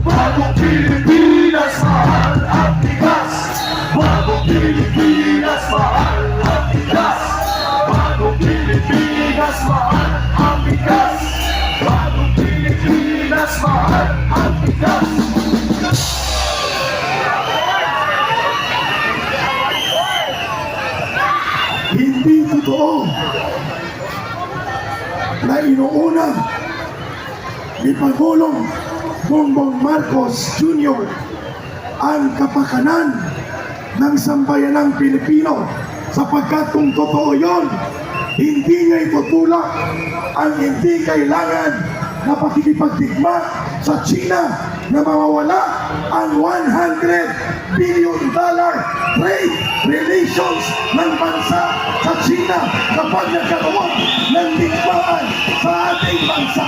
Bagong Pilipinas, mahal ang bigas. Bagong Pilipinas, mahal ang bigas. Bagong Pilipinas, mahal ang bigas. Bagong Pilipinas, mahal ang bigas. Hindi totoo na inuuna ni Pangulong Bongbong Marcos Jr. ang kapakanan ng sambayanang Pilipino, sapagkat kung totoo yon, hindi niya itutulak ang hindi kailangan na pakikipagdigma sa China na mawawala ang $100 billion trade relations ng bansa sa China kapag nagkaroon ng digmaan sa ating bansa.